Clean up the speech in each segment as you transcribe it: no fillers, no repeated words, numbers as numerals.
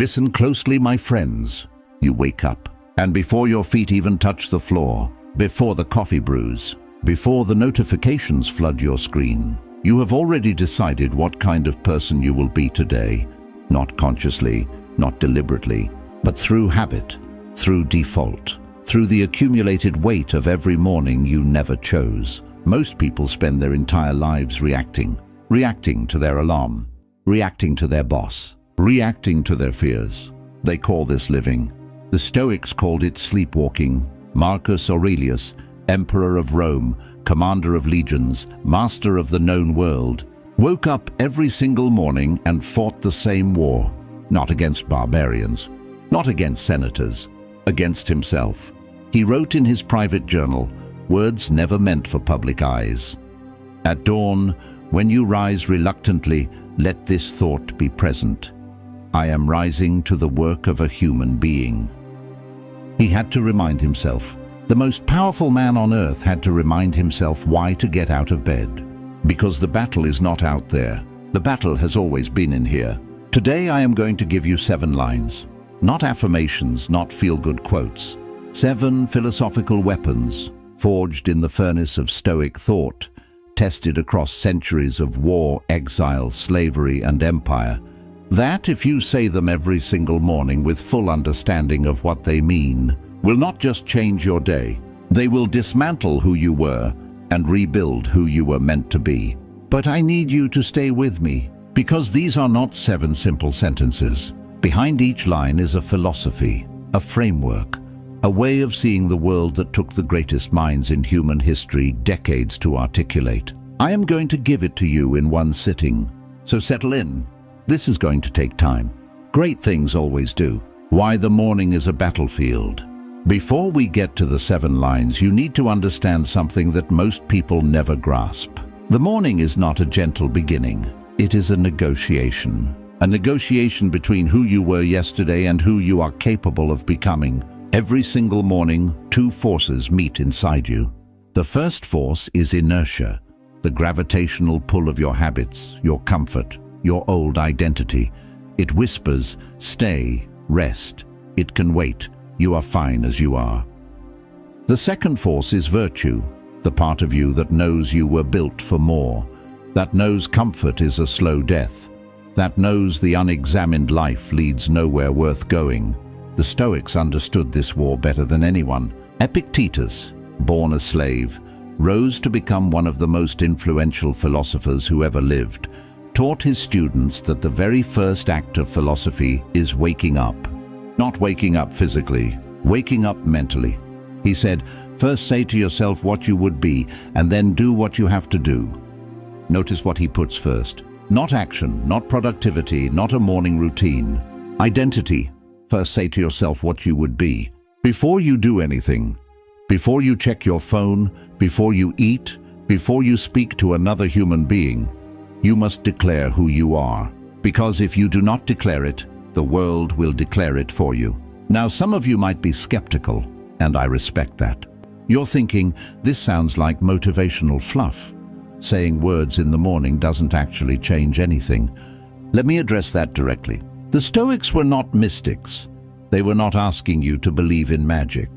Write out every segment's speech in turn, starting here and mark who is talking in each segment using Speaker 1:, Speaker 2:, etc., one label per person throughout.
Speaker 1: Listen closely, my friends. You wake up, and before your feet even touch the floor, before the coffee brews, before the notifications flood your screen, you have already decided what kind of person you will be today. Not consciously, not deliberately, but through habit, through default, through the accumulated weight of every morning you never chose. Most people spend their entire lives reacting to their alarm, reacting to their boss, reacting to their fears. They call this living. The Stoics called it sleepwalking. Marcus Aurelius, emperor of Rome, commander of legions, master of the known world, woke up every single morning and fought the same war, not against barbarians, not against senators, against himself. He wrote in his private journal, words never meant for public eyes. At dawn, when you rise reluctantly, let this thought be present. I am rising to the work of a human being. He had to remind himself. The most powerful man on earth had to remind himself why to get out of bed. Because the battle is not out there. The battle has always been in here. Today I am going to give you 7 lines. Not affirmations, not feel-good quotes. 7 philosophical weapons, forged in the furnace of Stoic thought, tested across centuries of war, exile, slavery, and empire. That, if you say them every single morning with full understanding of what they mean, will not just change your day. They will dismantle who you were and rebuild who you were meant to be. But I need you to stay with me, because these are not 7 simple sentences. Behind each line is a philosophy, a framework, a way of seeing the world that took the greatest minds in human history decades to articulate. I am going to give it to you in one sitting, so settle in. This is going to take time. Great things always do. Why the morning is a battlefield. Before we get to the 7 lines, you need to understand something that most people never grasp. The morning is not a gentle beginning. It is a negotiation. A negotiation between who you were yesterday and who you are capable of becoming. Every single morning, 2 forces meet inside you. The first force is inertia, the gravitational pull of your habits, your comfort, your old identity. It whispers, stay, rest. It can wait. You are fine as you are. The second force is virtue, the part of you that knows you were built for more, that knows comfort is a slow death, that knows the unexamined life leads nowhere worth going. The Stoics understood this war better than anyone. Epictetus, born a slave, rose to become one of the most influential philosophers who ever lived, taught his students that the very first act of philosophy is waking up. Not waking up physically, waking up mentally. He said, first say to yourself what you would be, and then do what you have to do. Notice what he puts first. Not action, not productivity, not a morning routine. Identity. First say to yourself what you would be. Before you do anything, before you check your phone, before you eat, before you speak to another human being, you must declare who you are. Because if you do not declare it, the world will declare it for you. Now, some of you might be skeptical, and I respect that. You're thinking, this sounds like motivational fluff. Saying words in the morning doesn't actually change anything. Let me address that directly. The Stoics were not mystics. They were not asking you to believe in magic.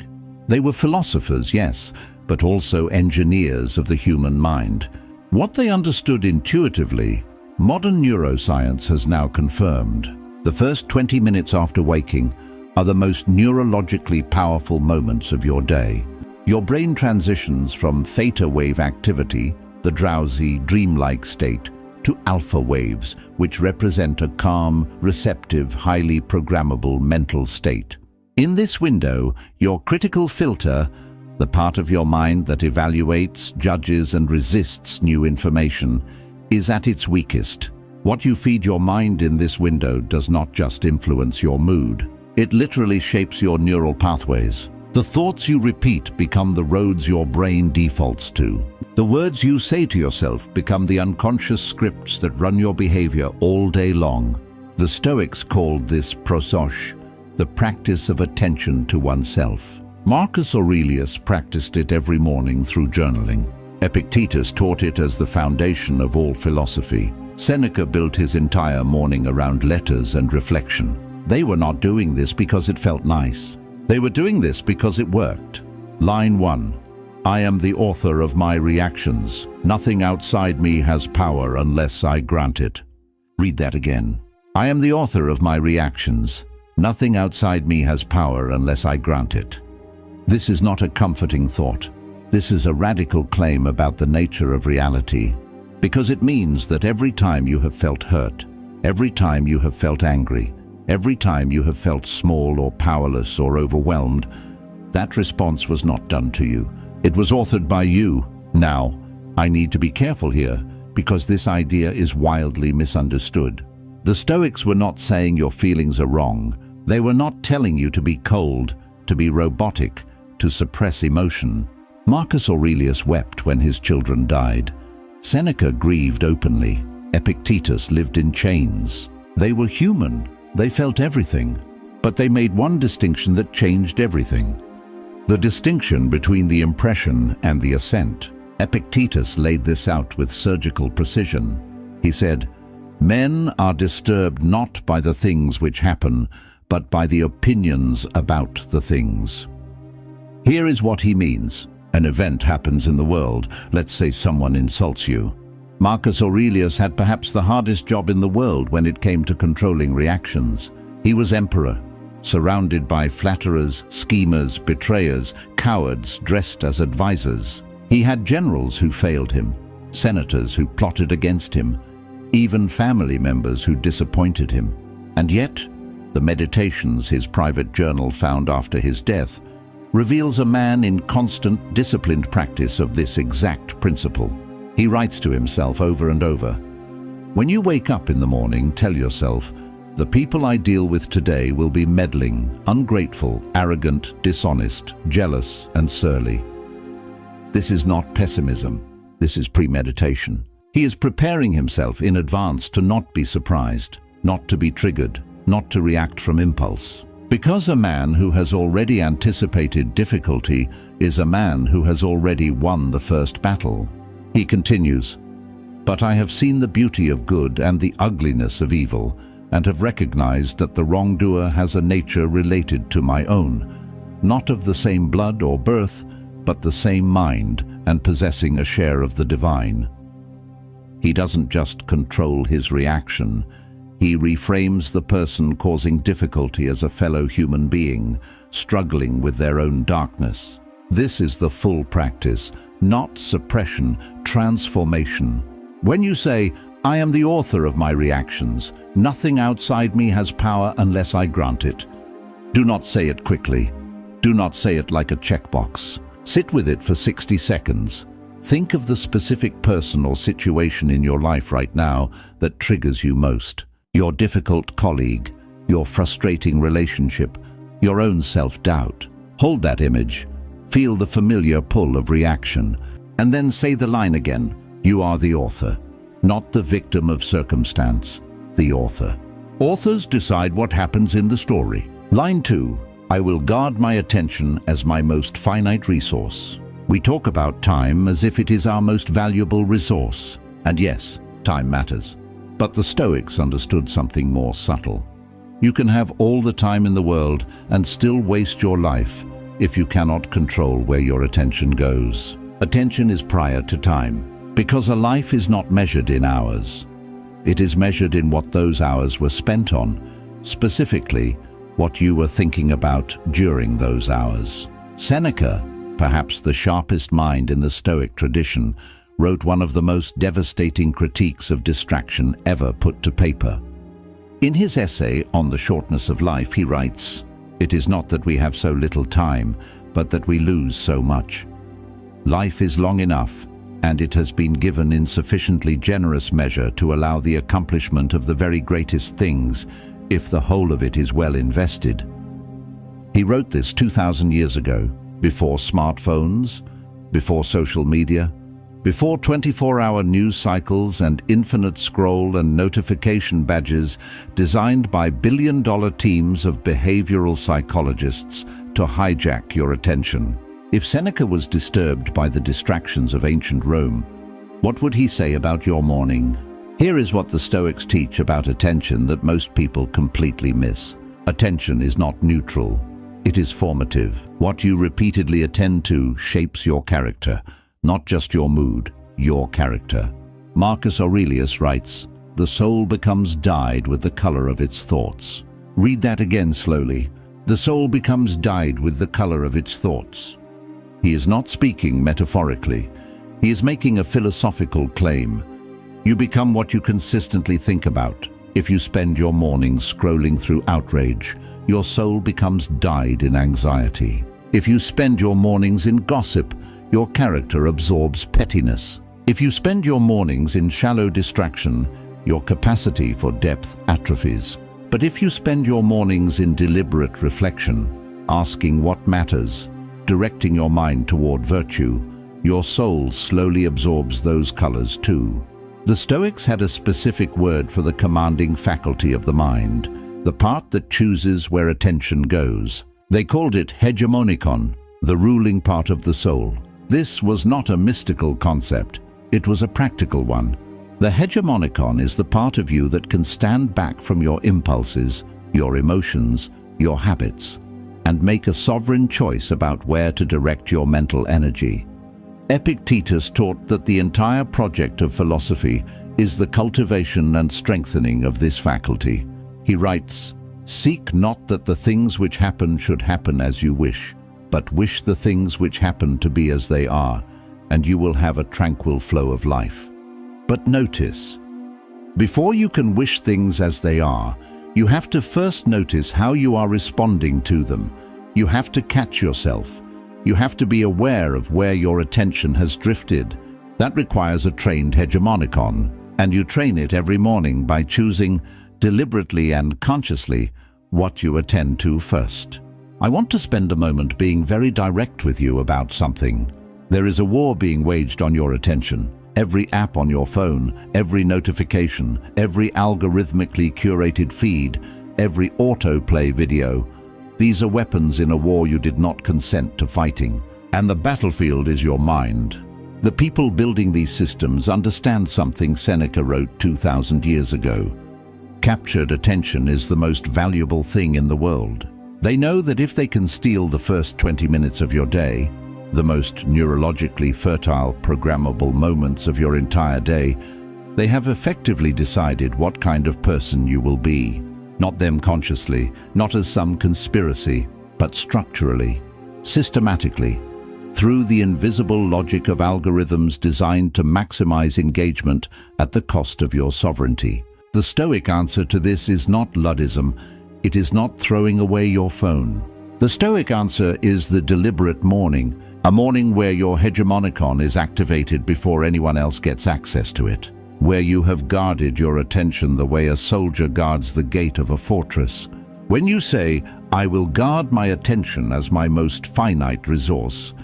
Speaker 1: They were philosophers, yes, but also engineers of the human mind. What they understood intuitively, modern neuroscience has now confirmed. The first 20 minutes after waking are the most neurologically powerful moments of your day. Your brain transitions from theta wave activity, the drowsy, dreamlike state, to alpha waves, which represent a calm, receptive, highly programmable mental state. In this window, your critical filter, the part of your mind that evaluates, judges, and resists new information, is at its weakest. What you feed your mind in this window does not just influence your mood. It literally shapes your neural pathways. The thoughts you repeat become the roads your brain defaults to. The words you say to yourself become the unconscious scripts that run your behavior all day long. The Stoics called this prosoch, the practice of attention to oneself. Marcus Aurelius practiced it every morning through journaling. Epictetus taught it as the foundation of all philosophy. Seneca built his entire morning around letters and reflection. They were not doing this because it felt nice. They were doing this because it worked. Line 1. I am the author of my reactions. Nothing outside me has power unless I grant it. Read that again. I am the author of my reactions. Nothing outside me has power unless I grant it. This is not a comforting thought. This is a radical claim about the nature of reality, because it means that every time you have felt hurt, every time you have felt angry, every time you have felt small or powerless or overwhelmed, that response was not done to you. It was authored by you. Now, I need to be careful here, because this idea is wildly misunderstood. The Stoics were not saying your feelings are wrong. They were not telling you to be cold, to be robotic, to suppress emotion. Marcus Aurelius wept when his children died. Seneca grieved openly. Epictetus lived in chains. They were human. They felt everything. But they made one distinction that changed everything. The distinction between the impression and the assent. Epictetus laid this out with surgical precision. He said, "Men are disturbed not by the things which happen, but by the opinions about the things." Here is what he means. An event happens in the world. Let's say someone insults you. Marcus Aurelius had perhaps the hardest job in the world when it came to controlling reactions. He was emperor, surrounded by flatterers, schemers, betrayers, cowards dressed as advisors. He had generals who failed him, senators who plotted against him, even family members who disappointed him. And yet, the Meditations, his private journal found after his death, reveals a man in constant, disciplined practice of this exact principle. He writes to himself over and over, "When you wake up in the morning, tell yourself, the people I deal with today will be meddling, ungrateful, arrogant, dishonest, jealous, and surly." This is not pessimism. This is premeditation. He is preparing himself in advance to not be surprised, not to be triggered, not to react from impulse. Because a man who has already anticipated difficulty is a man who has already won the first battle. He continues, "But I have seen the beauty of good and the ugliness of evil, and have recognized that the wrongdoer has a nature related to my own, not of the same blood or birth, but the same mind, and possessing a share of the divine." He doesn't just control his reaction. He reframes the person causing difficulty as a fellow human being, struggling with their own darkness. This is the full practice, not suppression, transformation. When you say, "I am the author of my reactions. Nothing outside me has power unless I grant it," do not say it quickly. Do not say it like a checkbox. Sit with it for 60 seconds. Think of the specific person or situation in your life right now that triggers you most. Your difficult colleague, your frustrating relationship, your own self-doubt. Hold that image. Feel the familiar pull of reaction. And then say the line again. You are the author, not the victim of circumstance, the author. Authors decide what happens in the story. Line 2. I will guard my attention as my most finite resource. We talk about time as if it is our most valuable resource. And yes, time matters. But the Stoics understood something more subtle. You can have all the time in the world and still waste your life if you cannot control where your attention goes. Attention is prior to time, because a life is not measured in hours. It is measured in what those hours were spent on, specifically what you were thinking about during those hours. Seneca, perhaps the sharpest mind in the Stoic tradition, wrote one of the most devastating critiques of distraction ever put to paper. In his essay on the shortness of life, he writes, "It is not that we have so little time, but that we lose so much. Life is long enough, and it has been given in sufficiently generous measure to allow the accomplishment of the very greatest things, if the whole of it is well invested." He wrote this 2,000 years ago, before smartphones, before social media, before 24-hour news cycles and infinite scroll and notification badges designed by billion-dollar teams of behavioral psychologists to hijack your attention. If Seneca was disturbed by the distractions of ancient Rome, what would he say about your morning? Here is what the Stoics teach about attention that most people completely miss. Attention is not neutral. It is formative. What you repeatedly attend to shapes your character, not just your mood, your character. Marcus Aurelius writes, "The soul becomes dyed with the color of its thoughts." Read that again slowly. The soul becomes dyed with the color of its thoughts. He is not speaking metaphorically. He is making a philosophical claim. You become what you consistently think about. If you spend your mornings scrolling through outrage, your soul becomes dyed in anxiety. If you spend your mornings in gossip, your character absorbs pettiness. If you spend your mornings in shallow distraction, your capacity for depth atrophies. But if you spend your mornings in deliberate reflection, asking what matters, directing your mind toward virtue, your soul slowly absorbs those colors too. The Stoics had a specific word for the commanding faculty of the mind, the part that chooses where attention goes. They called it hegemonikon, the ruling part of the soul. This was not a mystical concept, it was a practical one. The hegemonikon is the part of you that can stand back from your impulses, your emotions, your habits, and make a sovereign choice about where to direct your mental energy. Epictetus taught that the entire project of philosophy is the cultivation and strengthening of this faculty. He writes, "Seek not that the things which happen should happen as you wish, but wish the things which happen to be as they are, and you will have a tranquil flow of life." But notice, before you can wish things as they are, you have to first notice how you are responding to them. You have to catch yourself. You have to be aware of where your attention has drifted. That requires a trained hegemonikon, and you train it every morning by choosing, deliberately and consciously, what you attend to first. I want to spend a moment being very direct with you about something. There is a war being waged on your attention. Every app on your phone, every notification, every algorithmically curated feed, every autoplay video. These are weapons in a war you did not consent to fighting. And the battlefield is your mind. The people building these systems understand something Seneca wrote 2,000 years ago. Captured attention is the most valuable thing in the world. They know that if they can steal the first 20 minutes of your day, the most neurologically fertile, programmable moments of your entire day, they have effectively decided what kind of person you will be. Not them consciously, not as some conspiracy, but structurally, systematically, through the invisible logic of algorithms designed to maximize engagement at the cost of your sovereignty. The Stoic answer to this is not Luddism. It is not throwing away your phone. The Stoic answer is the deliberate morning, a morning where your hegemonikon is activated before anyone else gets access to it, where you have guarded your attention the way a soldier guards the gate of a fortress. When you say, "I will guard my attention as my most finite resource,"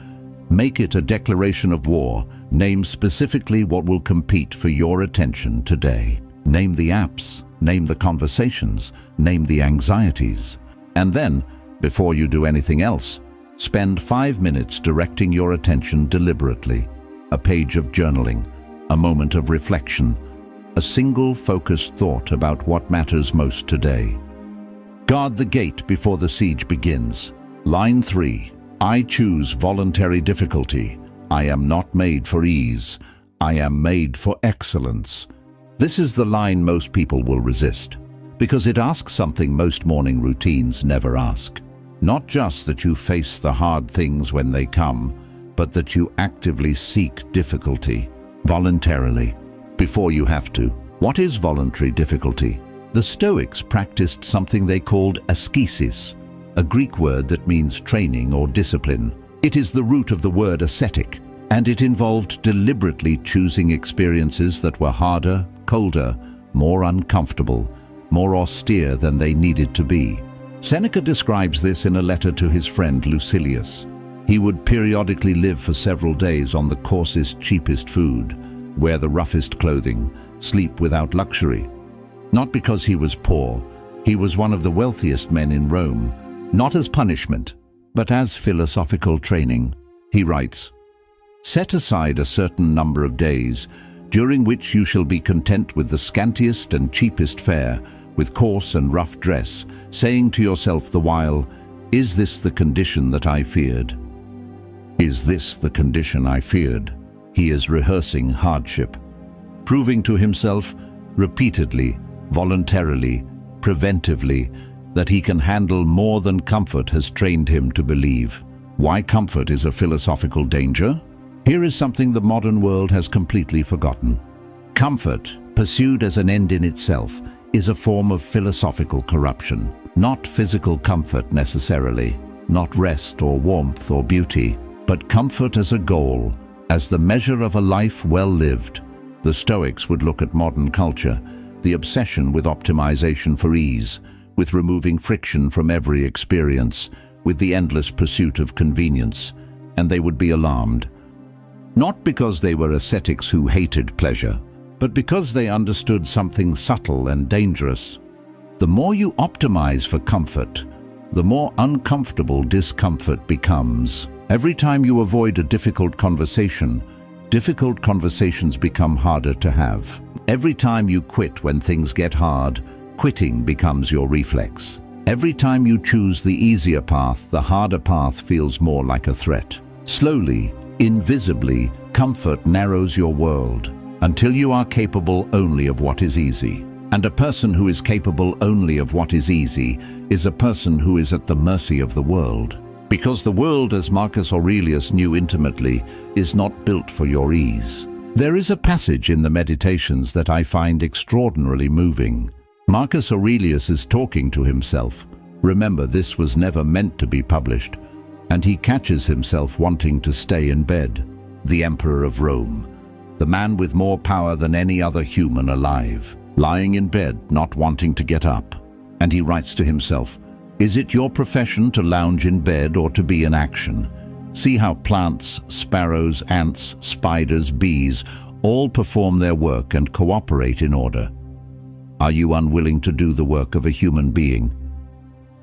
Speaker 1: make it a declaration of war. Name specifically what will compete for your attention today. Name the apps, name the conversations, name the anxieties. And then, before you do anything else, spend 5 minutes directing your attention deliberately. A page of journaling, a moment of reflection, a single focused thought about what matters most today. Guard the gate before the siege begins. Line 3. I choose voluntary difficulty. I am not made for ease. I am made for excellence. This is the line most people will resist, because it asks something most morning routines never ask. Not just that you face the hard things when they come, but that you actively seek difficulty, voluntarily, before you have to. What is voluntary difficulty? The Stoics practiced something they called askesis, a Greek word that means training or discipline. It is the root of the word ascetic, and it involved deliberately choosing experiences that were harder, colder, more uncomfortable, more austere than they needed to be. Seneca describes this in a letter to his friend Lucilius. He would periodically live for several days on the coarsest, cheapest food, wear the roughest clothing, sleep without luxury. Not because he was poor, he was one of the wealthiest men in Rome, not as punishment, but as philosophical training. He writes, "Set aside a certain number of days, during which you shall be content with the scantiest and cheapest fare, with coarse and rough dress, saying to yourself the while, "Is this the condition that I feared? Is this the condition I feared?" He is rehearsing hardship, proving to himself repeatedly, voluntarily, preventively, that he can handle more than comfort has trained him to believe. Why comfort is a philosophical danger? Here is something the modern world has completely forgotten. Comfort, pursued as an end in itself, is a form of philosophical corruption. Not physical comfort necessarily, not rest or warmth or beauty, but comfort as a goal, as the measure of a life well lived. The Stoics would look at modern culture, the obsession with optimization for ease, with removing friction from every experience, with the endless pursuit of convenience, and they would be alarmed. Not because they were ascetics who hated pleasure, but because they understood something subtle and dangerous. The more you optimize for comfort, the more uncomfortable discomfort becomes. Every time you avoid a difficult conversation, difficult conversations become harder to have. Every time you quit when things get hard, quitting becomes your reflex. Every time you choose the easier path, the harder path feels more like a threat. Slowly, invisibly, comfort narrows your world until you are capable only of what is easy. And a person who is capable only of what is easy is a person who is at the mercy of the world. Because the world, as Marcus Aurelius knew intimately, is not built for your ease. There is a passage in the Meditations that I find extraordinarily moving. Marcus Aurelius is talking to himself. Remember, this was never meant to be published. And he catches himself wanting to stay in bed. The Emperor of Rome, the man with more power than any other human alive, lying in bed, not wanting to get up. And he writes to himself, "Is it your profession to lounge in bed or to be in action? See how plants, sparrows, ants, spiders, bees, all perform their work and cooperate in order. Are you unwilling to do the work of a human being?"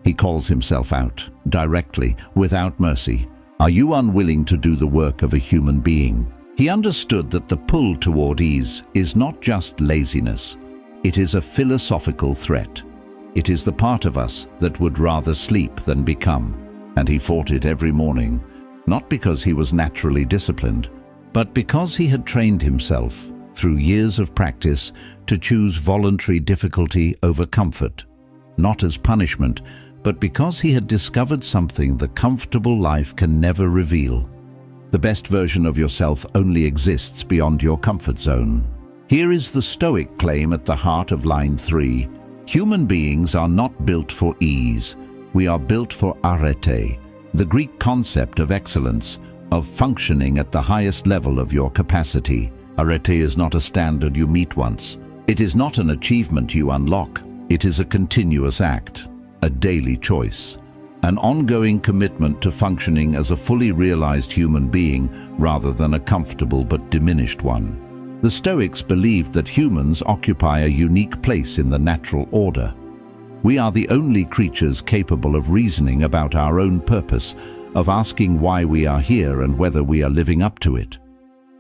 Speaker 1: He calls himself out, directly, without mercy. Are you unwilling to do the work of a human being? He understood that the pull toward ease is not just laziness. It is a philosophical threat. It is the part of us that would rather sleep than become. And he fought it every morning, not because he was naturally disciplined, but because he had trained himself, through years of practice, to choose voluntary difficulty over comfort, not as punishment, but because he had discovered something the comfortable life can never reveal. The best version of yourself only exists beyond your comfort zone. Here is the Stoic claim at the heart of line 3. Human beings are not built for ease. We are built for arete, the Greek concept of excellence, of functioning at the highest level of your capacity. Arete is not a standard you meet once. It is not an achievement you unlock. It is a continuous act, a daily choice, an ongoing commitment to functioning as a fully realized human being rather than a comfortable but diminished one. The Stoics believed that humans occupy a unique place in the natural order. We are the only creatures capable of reasoning about our own purpose, of asking why we are here and whether we are living up to it.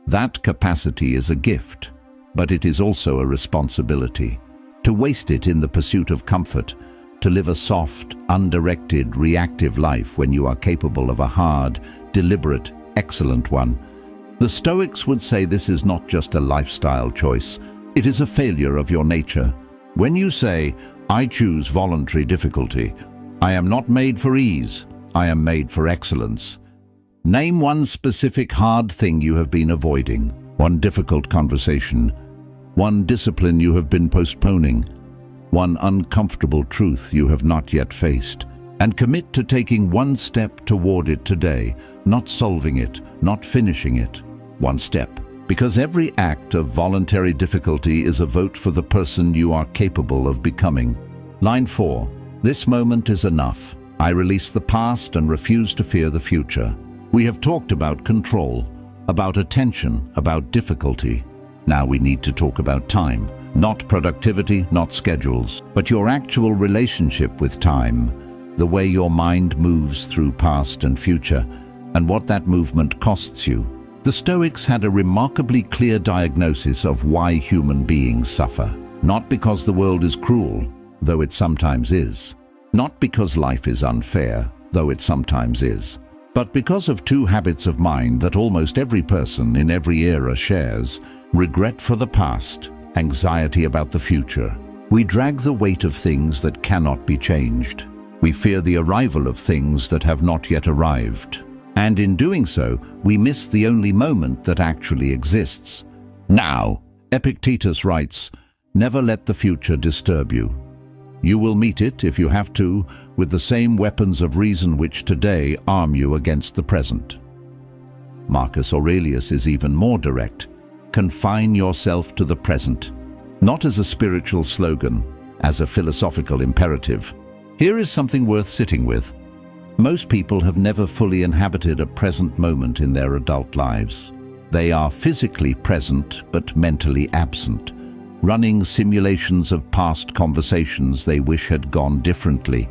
Speaker 1: That capacity is a gift, but it is also a responsibility. To waste it in the pursuit of comfort, to live a soft, undirected, reactive life when you are capable of a hard, deliberate, excellent one. The Stoics would say this is not just a lifestyle choice, it is a failure of your nature. When you say, "I choose voluntary difficulty," I am not made for ease, I am made for excellence. Name one specific hard thing you have been avoiding, one difficult conversation, one discipline you have been postponing, one uncomfortable truth you have not yet faced, and commit to taking one step toward it today, not solving it, not finishing it. One step. Because every act of voluntary difficulty is a vote for the person you are capable of becoming. Line 4. This moment is enough. I release the past and refuse to fear the future. We have talked about control, about attention, about difficulty. Now we need to talk about time. Not productivity, not schedules, but your actual relationship with time, the way your mind moves through past and future, and what that movement costs you. The Stoics had a remarkably clear diagnosis of why human beings suffer. Not because the world is cruel, though it sometimes is. Not because life is unfair, though it sometimes is, but because of two habits of mind that almost every person in every era shares: regret for the past, anxiety about the future. We drag the weight of things that cannot be changed. We fear the arrival of things that have not yet arrived. And in doing so, we miss the only moment that actually exists. Now, Epictetus writes, "Never let the future disturb you. You will meet it, if you have to, with the same weapons of reason which today arm you against the present." Marcus Aurelius is even more direct. Confine yourself to the present, not as a spiritual slogan, as a philosophical imperative. Here is something worth sitting with. Most people have never fully inhabited a present moment in their adult lives. They are physically present but mentally absent, running simulations of past conversations they wish had gone differently,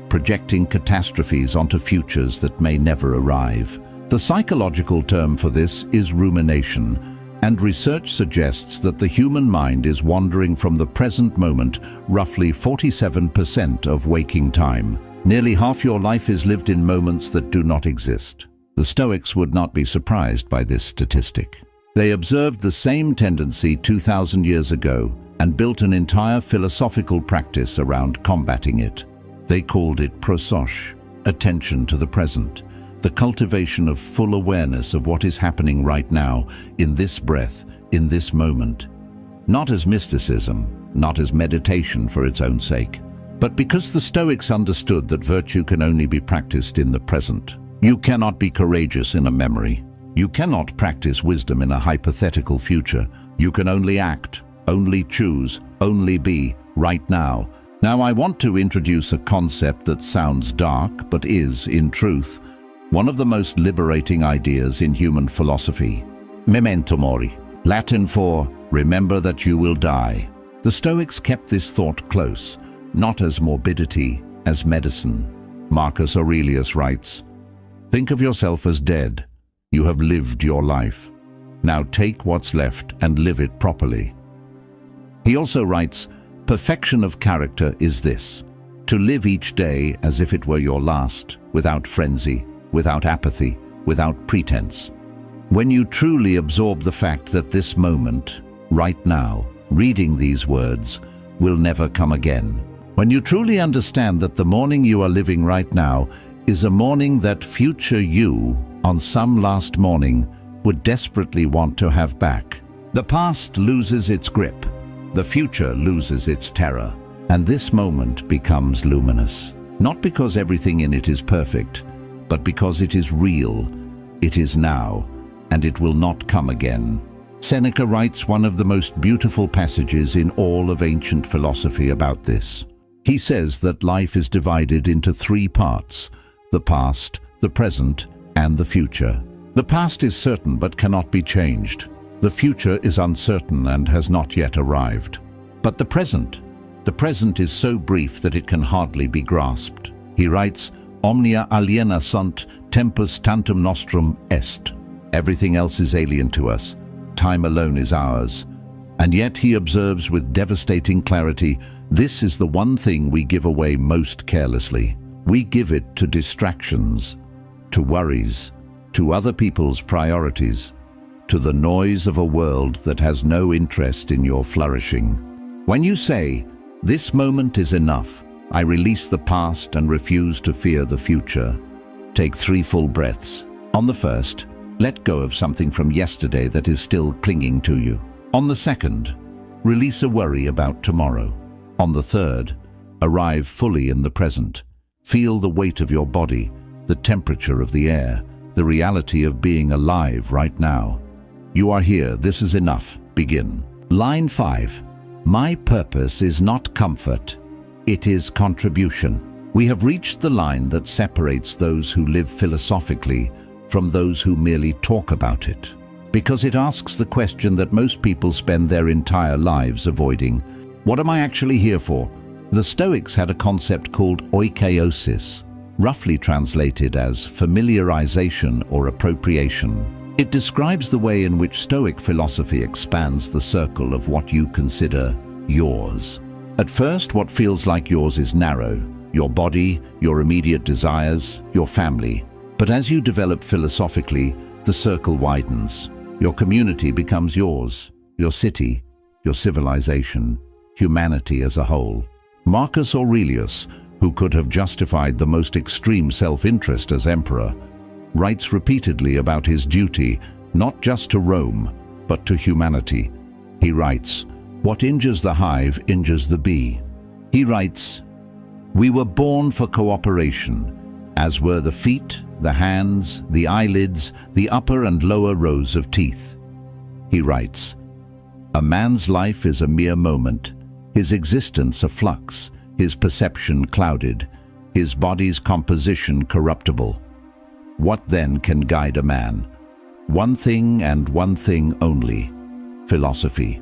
Speaker 1: projecting catastrophes onto futures that may never arrive. The psychological term for this is rumination, and research suggests that the human mind is wandering from the present moment roughly 47% of waking time. Nearly half your life is lived in moments that do not exist. The Stoics would not be surprised by this statistic. They observed the same tendency 2,000 years ago and built an entire philosophical practice around combating it. They called it prosoch, attention to the present, the cultivation of full awareness of what is happening right now, in this breath, in this moment. Not as mysticism, not as meditation for its own sake, but because the Stoics understood that virtue can only be practiced in the present. You cannot be courageous in a memory. You cannot practice wisdom in a hypothetical future. You can only act, only choose, only be, right now. Now I want to introduce a concept that sounds dark, but is, in truth, one of the most liberating ideas in human philosophy. Memento mori, Latin for remember that you will die. The Stoics kept this thought close, not as morbidity, as medicine. Marcus Aurelius writes, "Think of yourself as dead. You have lived your life. Now take what's left and live it properly." He also writes, "Perfection of character is this, to live each day as if it were your last, without frenzy, without apathy, without pretense." When you truly absorb the fact that this moment, right now, reading these words, will never come again. When you truly understand that the morning you are living right now is a morning that future you, on some last morning, would desperately want to have back. The past loses its grip, the future loses its terror, and this moment becomes luminous. Not because everything in it is perfect, but because it is real, it is now, and it will not come again. Seneca writes one of the most beautiful passages in all of ancient philosophy about this. He says that life is divided into three parts: the past, the present, and the future. The past is certain but cannot be changed. The future is uncertain and has not yet arrived. But the present is so brief that it can hardly be grasped. He writes, "Omnia aliena sunt, tempus tantum nostrum est." Everything else is alien to us. Time alone is ours. And yet, he observes with devastating clarity, this is the one thing we give away most carelessly. We give it to distractions, to worries, to other people's priorities, to the noise of a world that has no interest in your flourishing. When you say, "This moment is enough, I release the past and refuse to fear the future," take 3 full breaths. On the first, let go of something from yesterday that is still clinging to you. On the second, release a worry about tomorrow. On the third, arrive fully in the present. Feel the weight of your body, the temperature of the air, the reality of being alive right now. You are here, this is enough, begin. Line 5. My purpose is not comfort, it is contribution. We have reached the line that separates those who live philosophically from those who merely talk about it, because it asks the question that most people spend their entire lives avoiding. What am I actually here for? The Stoics had a concept called oikeiosis, roughly translated as familiarization or appropriation. It describes the way in which Stoic philosophy expands the circle of what you consider yours. At first, what feels like yours is narrow: your body, your immediate desires, your family. But as you develop philosophically, the circle widens. Your community becomes yours, your city, your civilization, humanity as a whole. Marcus Aurelius, who could have justified the most extreme self-interest as emperor, writes repeatedly about his duty not just to Rome, but to humanity. He writes, "What injures the hive injures the bee." He writes, "We were born for cooperation, as were the feet, the hands, the eyelids, the upper and lower rows of teeth." He writes, "A man's life is a mere moment, his existence a flux, his perception clouded, his body's composition corruptible. What then can guide a man? One thing and one thing only: philosophy."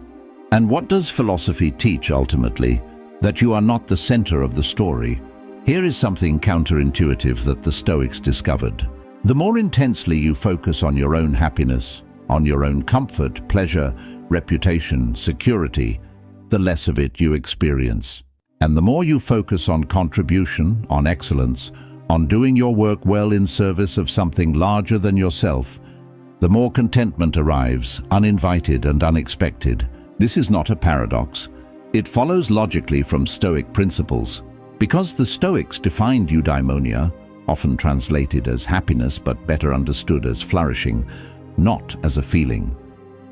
Speaker 1: And what does philosophy teach ultimately? That you are not the center of the story. Here is something counterintuitive that the Stoics discovered. The more intensely you focus on your own happiness, on your own comfort, pleasure, reputation, security, the less of it you experience. And the more you focus on contribution, on excellence, on doing your work well in service of something larger than yourself, the more contentment arrives, uninvited and unexpected. This is not a paradox. It follows logically from Stoic principles. Because the Stoics defined eudaimonia, often translated as happiness but better understood as flourishing, not as a feeling,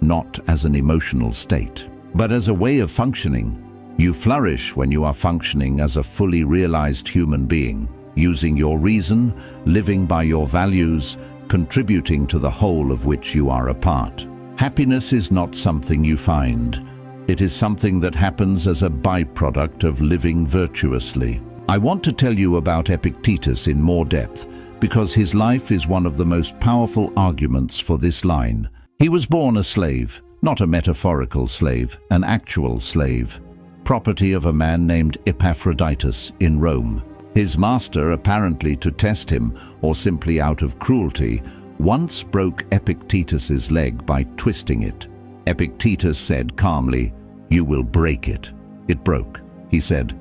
Speaker 1: not as an emotional state, but as a way of functioning. You flourish when you are functioning as a fully realized human being, using your reason, living by your values, contributing to the whole of which you are a part. Happiness is not something you find. It is something that happens as a byproduct of living virtuously. I want to tell you about Epictetus in more depth, because his life is one of the most powerful arguments for this line. He was born a slave, not a metaphorical slave, an actual slave, property of a man named Epaphroditus in Rome. His master, apparently to test him, or simply out of cruelty, once broke Epictetus's leg by twisting it. Epictetus said calmly, "You will break it." It broke. He said,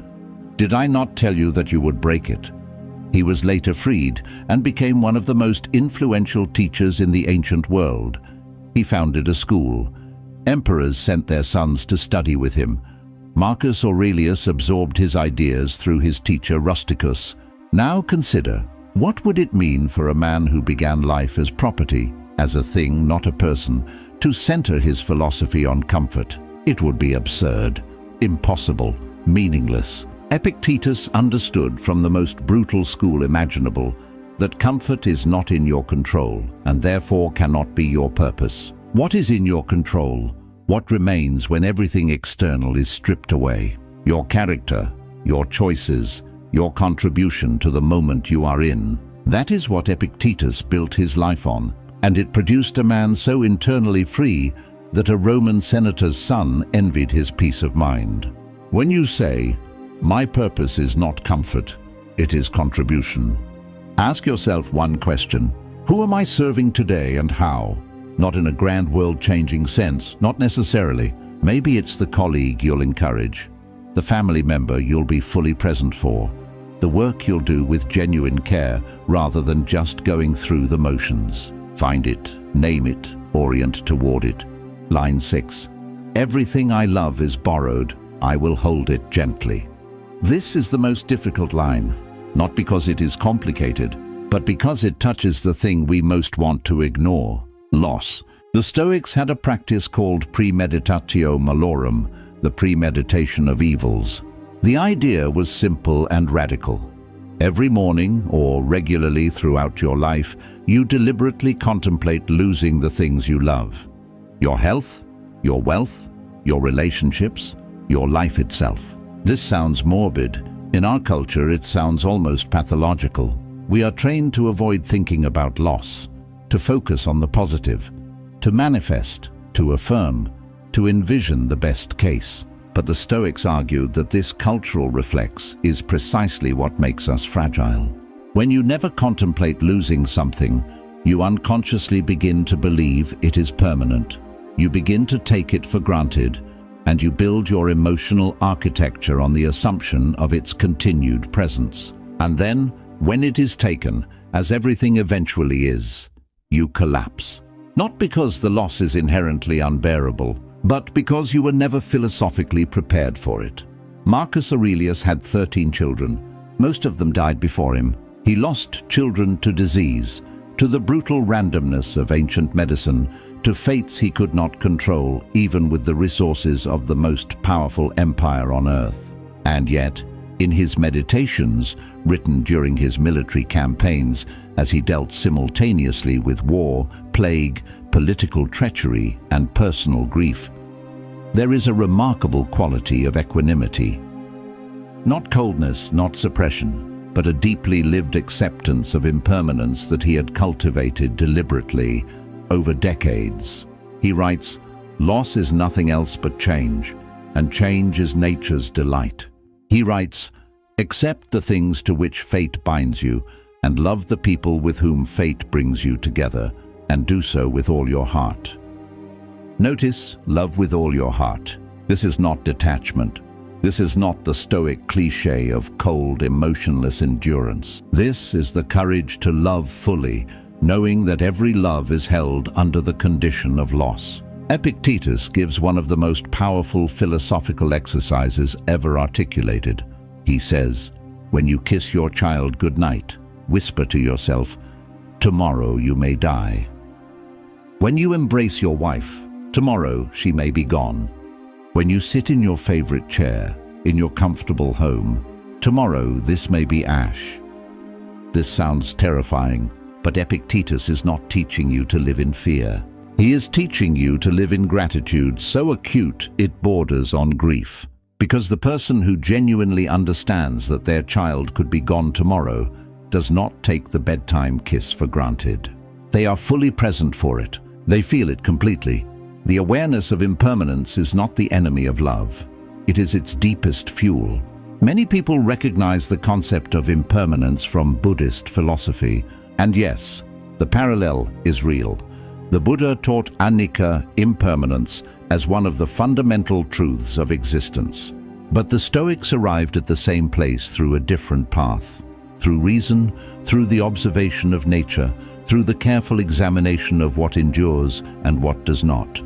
Speaker 1: "Did I not tell you that you would break it?" He was later freed and became one of the most influential teachers in the ancient world. He founded a school. Emperors sent their sons to study with him. Marcus Aurelius absorbed his ideas through his teacher Rusticus. Now consider, what would it mean for a man who began life as property, as a thing, not a person, to center his philosophy on comfort? It would be absurd, impossible, meaningless. Epictetus understood from the most brutal school imaginable that comfort is not in your control and therefore cannot be your purpose. What is in your control? What remains when everything external is stripped away? Your character, your choices, your contribution to the moment you are in. That is what Epictetus built his life on, and it produced a man so internally free that a Roman senator's son envied his peace of mind. When you say, "My purpose is not comfort, it is contribution," ask yourself one question: who am I serving today and how? Not in a grand world-changing sense, not necessarily. Maybe it's the colleague you'll encourage, the family member you'll be fully present for, the work you'll do with genuine care rather than just going through the motions. Find it, name it, orient toward it. Line 6. Everything I love is borrowed, I will hold it gently. This is the most difficult line, not because it is complicated, but because it touches the thing we most want to ignore: loss. The Stoics had a practice called premeditatio malorum, the premeditation of evils. The idea was simple and radical. Every morning, or regularly throughout your life, you deliberately contemplate losing the things you love. Your health, your wealth, your relationships, your life itself. This sounds morbid. In our culture, it sounds almost pathological. We are trained to avoid thinking about loss, to focus on the positive, to manifest, to affirm, to envision the best case. But the Stoics argued that this cultural reflex is precisely what makes us fragile. When you never contemplate losing something, you unconsciously begin to believe it is permanent. You begin to take it for granted, and you build your emotional architecture on the assumption of its continued presence. And then, when it is taken, as everything eventually is, you collapse. Not because the loss is inherently unbearable, but because you were never philosophically prepared for it. Marcus Aurelius had 13 children. Most of them died before him. He lost children to disease, to the brutal randomness of ancient medicine, to fates he could not control, even with the resources of the most powerful empire on earth. And yet, in his meditations, written during his military campaigns, as he dealt simultaneously with war, plague, political treachery, and personal grief, there is a remarkable quality of equanimity. Not coldness, not suppression, but a deeply lived acceptance of impermanence that he had cultivated deliberately over decades. He writes, "Loss is nothing else but change, and change is nature's delight." He writes, "Accept the things to which fate binds you, and love the people with whom fate brings you together, and do so with all your heart." Notice, love with all your heart. This is not detachment. This is not the Stoic cliché of cold, emotionless endurance. This is the courage to love fully, knowing that every love is held under the condition of loss. Epictetus gives one of the most powerful philosophical exercises ever articulated. He says, "When you kiss your child goodnight, whisper to yourself, 'Tomorrow you may die.' When you embrace your wife, tomorrow she may be gone. When you sit in your favorite chair, in your comfortable home, tomorrow this may be ash." This sounds terrifying, but Epictetus is not teaching you to live in fear. He is teaching you to live in gratitude so acute it borders on grief. Because the person who genuinely understands that their child could be gone tomorrow does not take the bedtime kiss for granted. They are fully present for it. They feel it completely. The awareness of impermanence is not the enemy of love. It is its deepest fuel. Many people recognize the concept of impermanence from Buddhist philosophy. And yes, the parallel is real. The Buddha taught anicca, impermanence, as one of the fundamental truths of existence. But the Stoics arrived at the same place through a different path. Through reason, through the observation of nature, through the careful examination of what endures and what does not.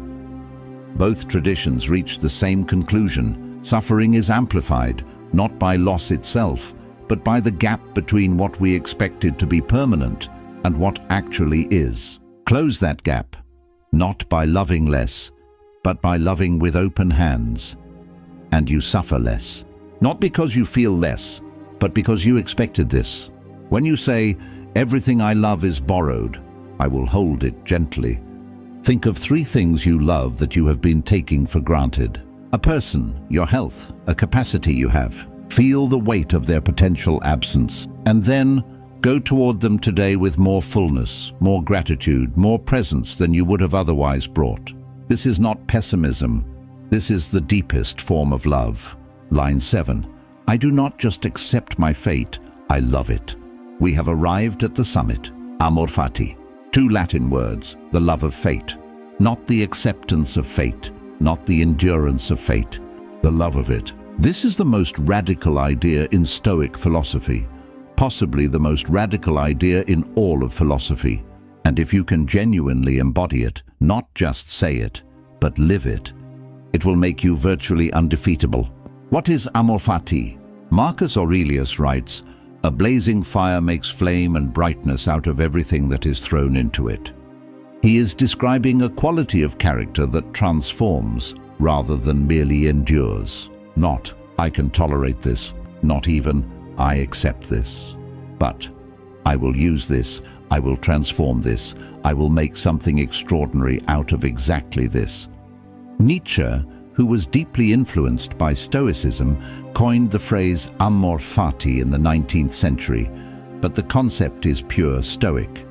Speaker 1: Both traditions reach the same conclusion. Suffering is amplified, not by loss itself, but by the gap between what we expected to be permanent and what actually is. Close that gap, not by loving less, but by loving with open hands, and you suffer less. Not because you feel less, but because you expected this. When you say, "Everything I love is borrowed," I will hold it gently. Think of 3 things you love that you have been taking for granted. A person, your health, a capacity you have. Feel the weight of their potential absence, and then go toward them today with more fullness, more gratitude, more presence than you would have otherwise brought. This is not pessimism. This is the deepest form of love. Line 7. I do not just accept my fate, I love it. We have arrived at the summit. Amor fati. 2 Latin words, the love of fate. Not the acceptance of fate, not the endurance of fate, the love of it. This is the most radical idea in Stoic philosophy, possibly the most radical idea in all of philosophy. And if you can genuinely embody it, not just say it, but live it, it will make you virtually undefeatable. What is amor fati? Marcus Aurelius writes, "A blazing fire makes flame and brightness out of everything that is thrown into it." He is describing a quality of character that transforms rather than merely endures. Not, "I can tolerate this," not even, "I accept this," but, "I will use this, I will transform this, I will make something extraordinary out of exactly this." Nietzsche, who was deeply influenced by Stoicism, coined the phrase amor fati in the 19th century, but the concept is pure Stoic.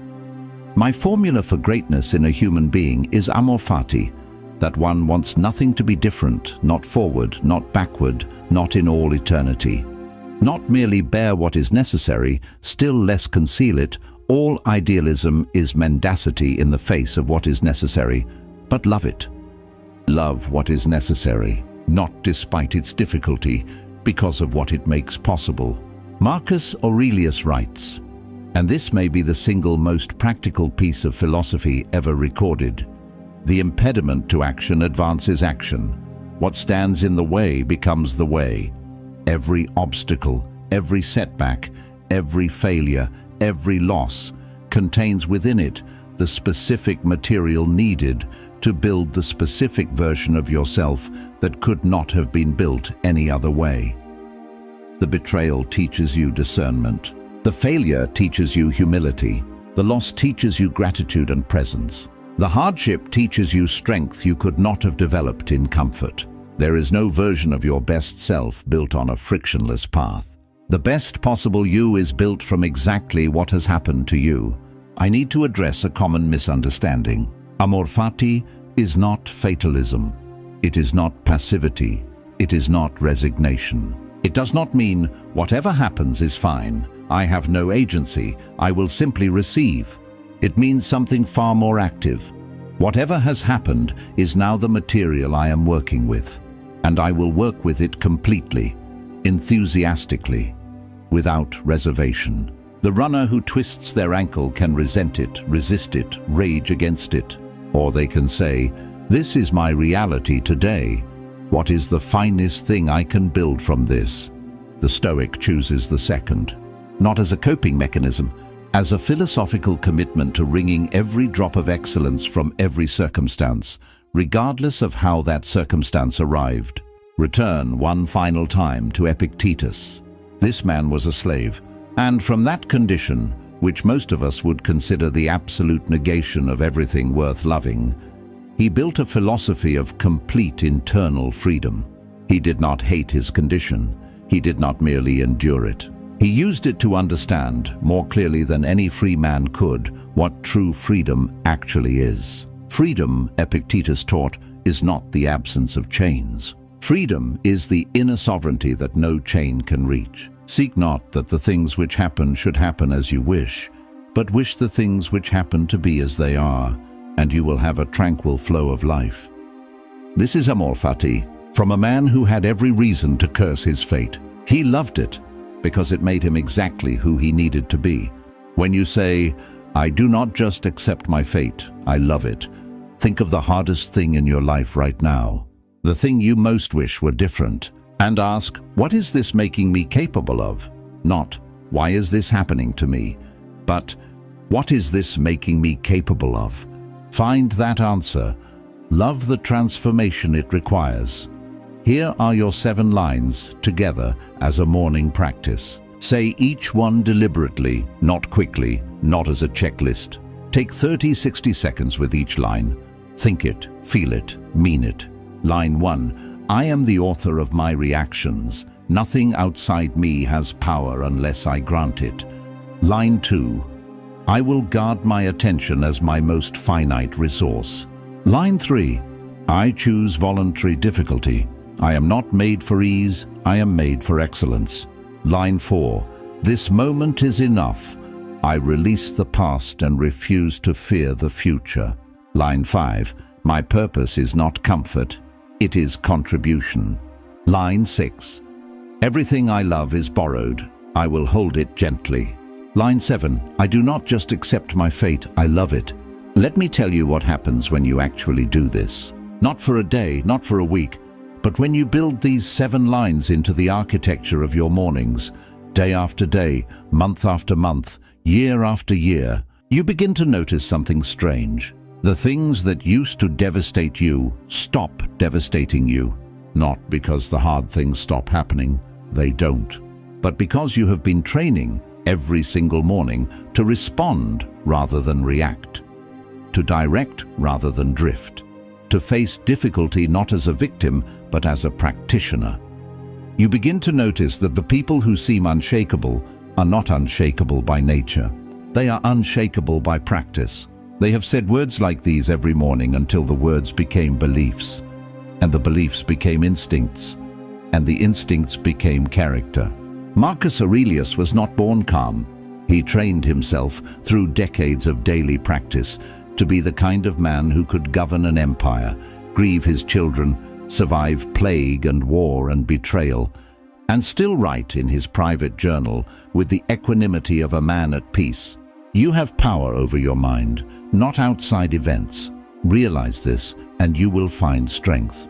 Speaker 1: My formula for greatness in a human being is amor fati, that one wants nothing to be different, not forward, not backward, not in all eternity. Not merely bear what is necessary, still less conceal it. All idealism is mendacity in the face of what is necessary, but love it. Love what is necessary. not despite its difficulty, because of what it makes possible. Marcus Aurelius writes, and this may be the single most practical piece of philosophy ever recorded: the impediment to action advances action. What stands in the way becomes the way. Every obstacle, every setback, every failure, every loss contains within it the specific material needed to build the specific version of yourself that could not have been built any other way. The betrayal teaches you discernment. The failure teaches you humility. The loss teaches you gratitude and presence. The hardship teaches you strength you could not have developed in comfort. There is no version of your best self built on a frictionless path. The best possible you is built from exactly what has happened to you. I need to address a common misunderstanding. Amor fati is not fatalism. It is not passivity. It is not resignation. It does not mean whatever happens is fine. I have no agency. I will simply receive. It means something far more active. Whatever has happened is now the material I am working with, and I will work with it completely, enthusiastically, without reservation. The runner who twists their ankle can resent it, resist it, rage against it. Or they can say, "This is my reality today. What is the finest thing I can build from this?" The Stoic chooses the second, not as a coping mechanism, as a philosophical commitment to wringing every drop of excellence from every circumstance, regardless of how that circumstance arrived. Return one final time to Epictetus. This man was a slave, and from that condition, which most of us would consider the absolute negation of everything worth loving, he built a philosophy of complete internal freedom. He did not hate his condition. He did not merely endure it. He used it to understand, more clearly than any free man could, what true freedom actually is. Freedom, Epictetus taught, is not the absence of chains. Freedom is the inner sovereignty that no chain can reach. Seek not that the things which happen should happen as you wish, but wish the things which happen to be as they are, and you will have a tranquil flow of life. This is amor fati, from a man who had every reason to curse his fate. He loved it because it made him exactly who he needed to be. When you say, "I do not just accept my fate, I love it," think of the hardest thing in your life right now, the thing you most wish were different, and ask, what is this making me capable of? Not, why is this happening to me? But, what is this making me capable of? Find that answer. Love the transformation it requires. Here are your 7 lines together as a morning practice. Say each one deliberately, not quickly, not as a checklist. Take 30-60 seconds with each line. Think it, feel it, mean it. Line 1. I am the author of my reactions. Nothing outside me has power unless I grant it. Line 2. I will guard my attention as my most finite resource. Line 3. I choose voluntary difficulty. I am not made for ease, I am made for excellence. Line 4. This moment is enough. I release the past and refuse to fear the future. Line 5. My purpose is not comfort, it is contribution. Line 6. Everything I love is borrowed. I will hold it gently. Line 7. I do not just accept my fate, I love it. Let me tell you what happens when you actually do this. Not for a day, not for a week, but when you build these 7 lines into the architecture of your mornings, day after day, month after month, year after year, you begin to notice something strange. The things that used to devastate you stop devastating you. Not because the hard things stop happening, they don't, but because you have been training every single morning to respond rather than react, to direct rather than drift, to face difficulty not as a victim but as a practitioner. You begin to notice that the people who seem unshakable are not unshakable by nature. They are unshakable by practice. They have said words like these every morning until the words became beliefs, and the beliefs became instincts, and the instincts became character. Marcus Aurelius was not born calm. He trained himself through decades of daily practice to be the kind of man who could govern an empire, grieve his children, survive plague and war and betrayal, and still write in his private journal with the equanimity of a man at peace. You have power over your mind, not outside events. Realize this, and you will find strength.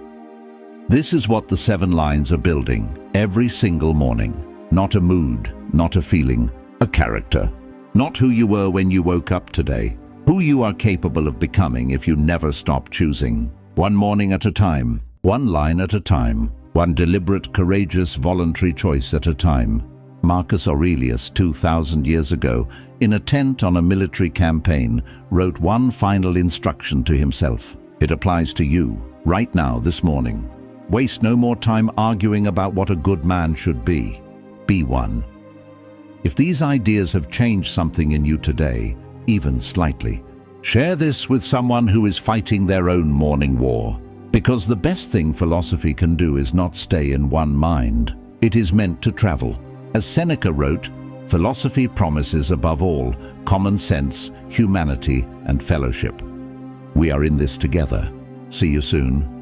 Speaker 1: This is what the 7 lines are building every single morning. Not a mood, not a feeling, a character. Not who you were when you woke up today, who you are capable of becoming if you never stop choosing. One morning at a time, one line at a time, one deliberate, courageous, voluntary choice at a time. Marcus Aurelius, 2,000 years ago, in a tent on a military campaign, wrote one final instruction to himself. It applies to you, right now, this morning. Waste no more time arguing about what a good man should be. Be one. If these ideas have changed something in you today, even slightly, share this with someone who is fighting their own morning war. Because the best thing philosophy can do is not stay in one mind. It is meant to travel. As Seneca wrote, philosophy promises above all common sense, humanity, and fellowship. We are in this together. See you soon.